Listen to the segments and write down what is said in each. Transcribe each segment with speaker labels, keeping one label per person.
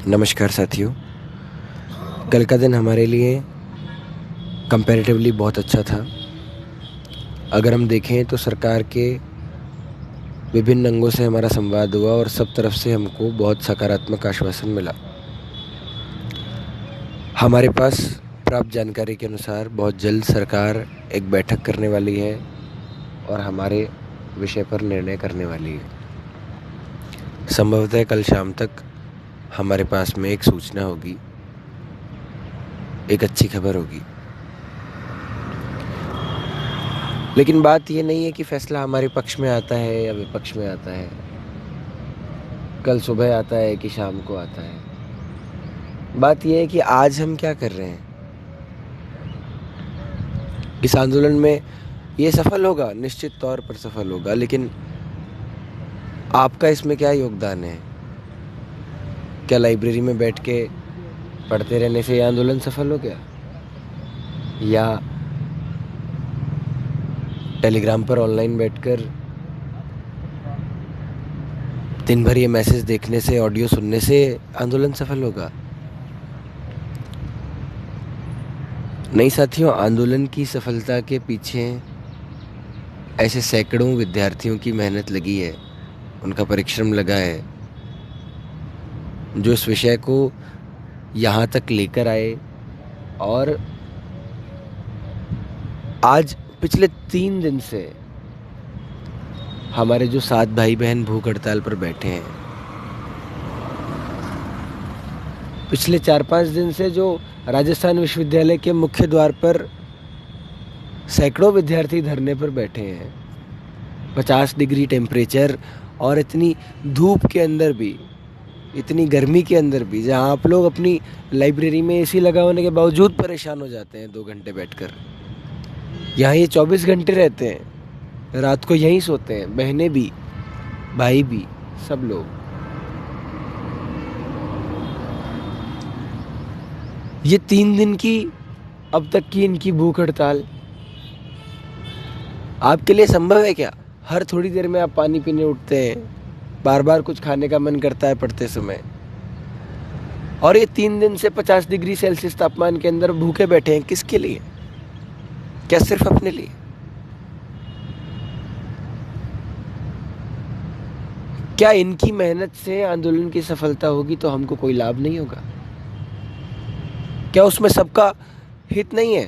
Speaker 1: नमस्कार साथियों। कल का दिन हमारे लिए कंपैरेटिवली बहुत अच्छा था। अगर हम देखें तो सरकार के विभिन्न अंगों से हमारा संवाद हुआ और सब तरफ से हमको बहुत सकारात्मक आश्वासन मिला। हमारे पास प्राप्त जानकारी के अनुसार बहुत जल्द सरकार एक बैठक करने वाली है और हमारे विषय पर निर्णय करने वाली है। संभवतः कल शाम तक हमारे पास में एक सूचना होगी, एक अच्छी खबर होगी। लेकिन बात ये नहीं है कि फैसला हमारे पक्ष में आता है या विपक्ष में आता है, कल सुबह आता है कि शाम को आता है। बात यह है कि आज हम क्या कर रहे हैं। इस आंदोलन में ये सफल होगा, निश्चित तौर पर सफल होगा, लेकिन आपका इसमें क्या योगदान है? क्या लाइब्रेरी में बैठ के पढ़ते रहने से ये आंदोलन सफल हो गया, या टेलीग्राम पर ऑनलाइन बैठकर दिन भर ये मैसेज देखने से, ऑडियो सुनने से आंदोलन सफल होगा? नहीं साथियों, आंदोलन की सफलता के पीछे ऐसे सैकड़ों विद्यार्थियों की मेहनत लगी है, उनका परिश्रम लगा है, जो इस विषय को यहाँ तक लेकर आए। और आज पिछले 3 दिन से हमारे जो 7 भाई बहन भूख हड़ताल पर बैठे हैं, पिछले 4-5 दिन से जो राजस्थान विश्वविद्यालय के मुख्य द्वार पर सैकड़ों विद्यार्थी धरने पर बैठे हैं, 50 डिग्री टेम्परेचर और इतनी धूप के अंदर भी, इतनी गर्मी के अंदर भी, जहां आप लोग अपनी लाइब्रेरी में एसी लगा होने के बावजूद परेशान हो जाते हैं 2 घंटे बैठकर, यहाँ ये 24 घंटे रहते हैं, रात को यहीं सोते हैं, बहनें भी, भाई भी, सब लोग। ये 3 दिन की अब तक की इनकी भूख हड़ताल आपके लिए संभव है क्या? हर थोड़ी देर में आप पानी पीने उठते हैं, बार बार कुछ खाने का मन करता है पढ़ते समय, और ये 3 दिन से 50 डिग्री सेल्सियस तापमान के अंदर भूखे बैठे हैं। किसके लिए? क्या सिर्फ अपने लिए? क्या इनकी मेहनत से आंदोलन की सफलता होगी तो हमको कोई लाभ नहीं होगा? क्या उसमें सबका हित नहीं है?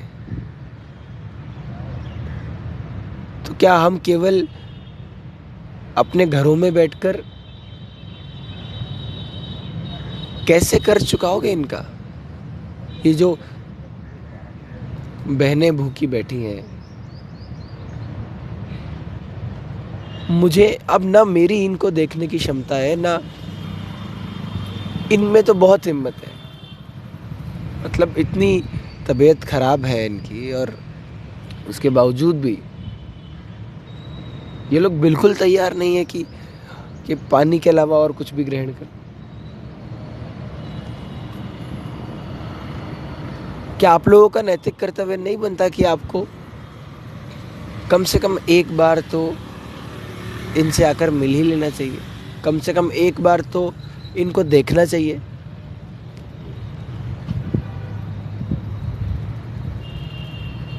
Speaker 1: तो क्या हम केवल अपने घरों में बैठकर कैसे कर्ज चुकाओगे इनका? ये जो बहनें भूखी बैठी हैं, मुझे अब ना मेरी इनको देखने की क्षमता है, ना इनमें तो बहुत हिम्मत है। मतलब इतनी तबीयत खराब है इनकी, और उसके बावजूद भी ये लोग बिल्कुल तैयार नहीं है कि पानी के अलावा और कुछ भी ग्रहण कर। क्या आप लोगों का नैतिक कर्तव्य नहीं बनता कि आपको कम से कम एक बार तो इनसे आकर मिल ही लेना चाहिए? कम से कम एक बार तो इनको देखना चाहिए।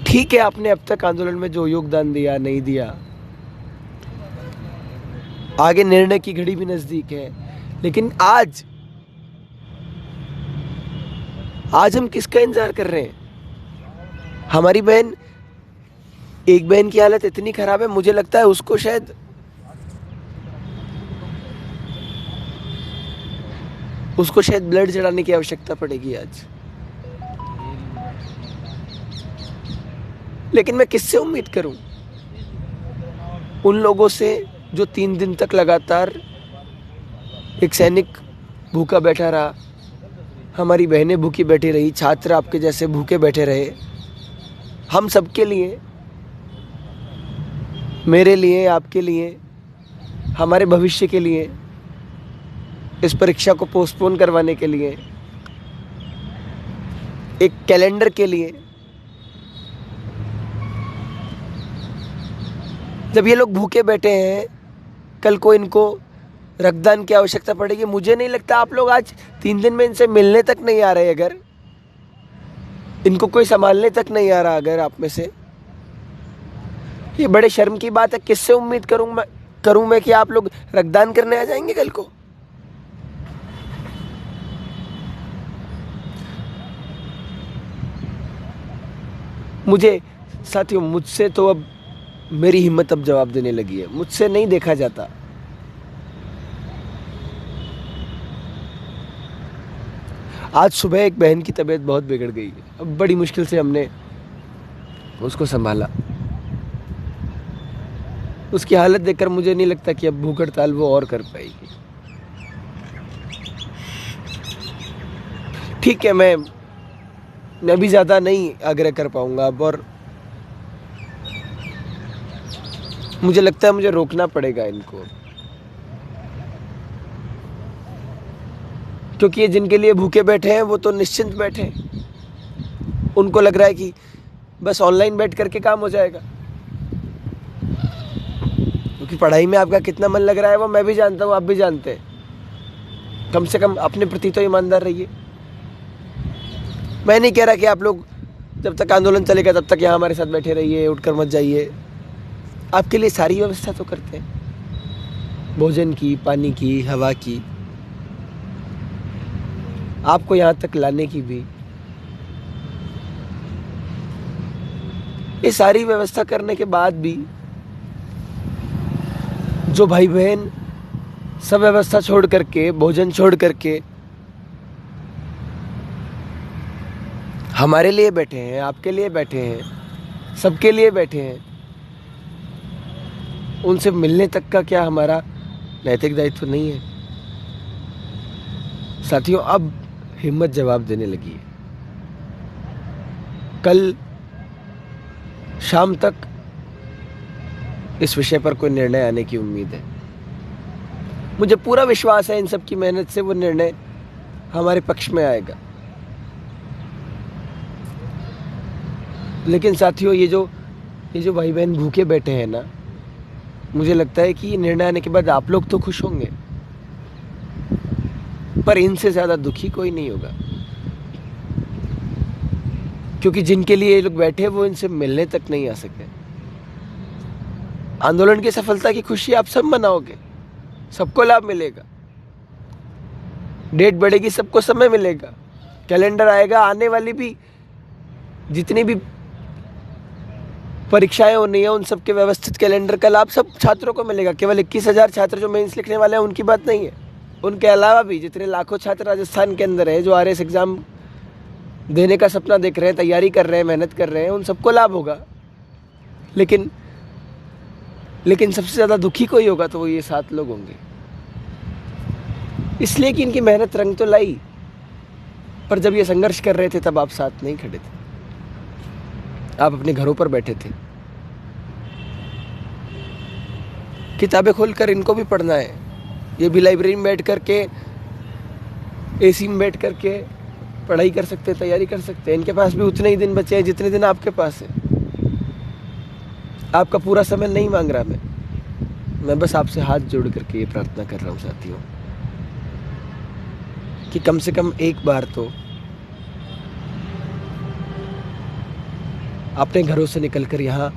Speaker 1: ठीक है, आपने अब तक आंदोलन में जो योगदान दिया, नहीं दिया, आगे निर्णय की घड़ी भी नजदीक है, लेकिन आज हम किसका इंतजार कर रहे हैं? हमारी बहन, एक बहन की हालत इतनी खराब है, मुझे लगता है उसको शायद ब्लड चढ़ाने की आवश्यकता पड़ेगी आज। लेकिन मैं किससे उम्मीद करूं? उन लोगों से जो 3 दिन तक लगातार एक सैनिक भूखा बैठा रहा, हमारी बहनें भूखी बैठी रही, छात्र आपके जैसे भूखे बैठे रहे। हम सबके लिए, मेरे लिए, आपके लिए, हमारे भविष्य के लिए, इस परीक्षा को पोस्टपोन करवाने के लिए, एक कैलेंडर के लिए, जब ये लोग भूखे बैठे हैं, कल को इनको रक्तदान की आवश्यकता पड़ेगी। मुझे नहीं लगता आप लोग आज 3 दिन में इनसे मिलने तक नहीं आ रहे, अगर इनको कोई संभालने तक नहीं आ रहा अगर आप में से, ये बड़े शर्म की बात है। किससे उम्मीद करूं मैं कि आप लोग रक्तदान करने आ जाएंगे कल को? मुझे साथियों, मुझसे तो अब मेरी हिम्मत अब जवाब देने लगी है। मुझसे नहीं देखा जाता। आज सुबह एक बहन की तबीयत बहुत बिगड़ गई है। अब बड़ी मुश्किल से हमने उसको संभाला। उसकी हालत देखकर मुझे नहीं लगता कि अब भूख हड़ताल वो और कर पाएगी। ठीक है, मैं भी ज़्यादा नहीं आग्रह कर पाऊंगा अब, और मुझे लगता है मुझे रोकना पड़ेगा इनको, क्योंकि ये जिनके लिए भूखे बैठे हैं वो तो निश्चिंत बैठे हैं। उनको लग रहा है कि बस ऑनलाइन बैठ करके काम हो जाएगा। क्योंकि पढ़ाई में आपका कितना मन लग रहा है वो मैं भी जानता हूँ, आप भी जानते हैं। कम से कम अपने प्रति तो ईमानदार रहिए। मैं नहीं कह रहा कि आप लोग जब तक आंदोलन चलेगा तब तक यहाँ हमारे साथ बैठे रहिए, उठकर मत जाइए। आपके लिए सारी व्यवस्था तो करते हैं, भोजन की, पानी की, हवा की, आपको यहाँ तक लाने की भी। ये सारी व्यवस्था करने के बाद भी जो भाई बहन सब व्यवस्था छोड़ करके, भोजन छोड़ करके हमारे लिए बैठे हैं, आपके लिए बैठे हैं, सबके लिए बैठे हैं, उनसे मिलने तक का क्या हमारा नैतिक दायित्व नहीं है? साथियों, अब हिम्मत जवाब देने लगी है। कल शाम तक इस विषय पर कोई निर्णय आने की उम्मीद है। मुझे पूरा विश्वास है इन सब की मेहनत से वो निर्णय हमारे पक्ष में आएगा। लेकिन साथियों, ये जो भाई बहन भूखे बैठे हैं ना, मुझे लगता है कि निर्णय आने के बाद आप लोग तो खुश होंगे, पर इनसे ज़्यादा दुखी कोई नहीं होगा। क्योंकि जिनके लिए ये लोग बैठे वो इनसे मिलने तक नहीं आ सकते। आंदोलन की सफलता की खुशी आप सब मनाओगे, सबको लाभ मिलेगा, डेट बढ़ेगी, सबको समय मिलेगा, कैलेंडर आएगा, आने वाली भी जितनी भी परीक्षाएं होनी है उन सब के व्यवस्थित कैलेंडर का लाभ सब छात्रों को मिलेगा। केवल 21,000 छात्र जो मेंस लिखने वाले हैं उनकी बात नहीं है, उनके अलावा भी जितने लाखों छात्र राजस्थान के अंदर है जो आरएस एग्ज़ाम देने का सपना देख रहे हैं, तैयारी कर रहे हैं, मेहनत कर रहे हैं, उन सबको लाभ होगा। लेकिन सबसे ज़्यादा दुखी कोई होगा तो वो ये 7 लोग होंगे, इसलिए कि इनकी मेहनत रंग तो लाई, पर जब ये संघर्ष कर रहे थे तब आप साथ नहीं खड़े थे, आप अपने घरों पर बैठे थे। किताबें खोलकर इनको भी पढ़ना है, ये भी लाइब्रेरी में बैठ करके, एसी में बैठ करके पढ़ाई कर सकते हैं, तैयारी कर सकते हैं। इनके पास भी उतने ही दिन बचे हैं जितने दिन आपके पास है। आपका पूरा समय नहीं मांग रहा मैं बस आपसे हाथ जोड़ करके ये प्रार्थना कर रहा हूँ साथियों कि कम से कम एक बार तो अपने घरों से निकलकर यहाँ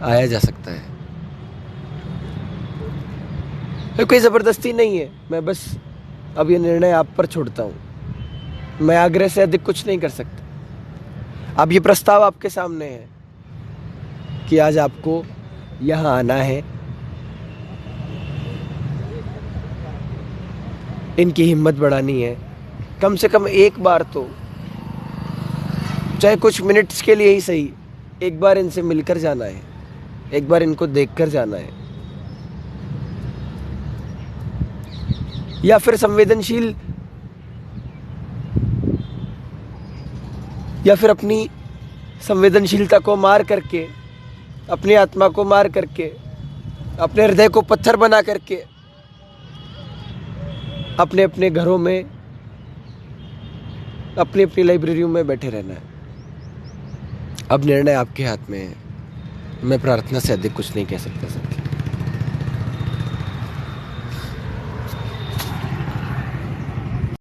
Speaker 1: आया जा सकता है। कोई ज़बरदस्ती नहीं है, मैं बस अब ये निर्णय आप पर छोड़ता हूँ। मैं आग्रह से अधिक कुछ नहीं कर सकता। अब ये प्रस्ताव आपके सामने है कि आज आपको यहाँ आना है, इनकी हिम्मत बढ़ानी है। कम से कम एक बार तो, चाहे कुछ मिनट्स के लिए ही सही, एक बार इनसे मिलकर जाना है, एक बार इनको देखकर जाना है। या फिर अपनी संवेदनशीलता को मार करके, अपनी आत्मा को मार करके, अपने हृदय को पत्थर बना करके अपने अपने घरों में, अपनी अपनी लाइब्रेरियों में बैठे रहना है। अब निर्णय आपके हाथ में है। मैं प्रार्थना से अधिक कुछ नहीं कह सकता सर।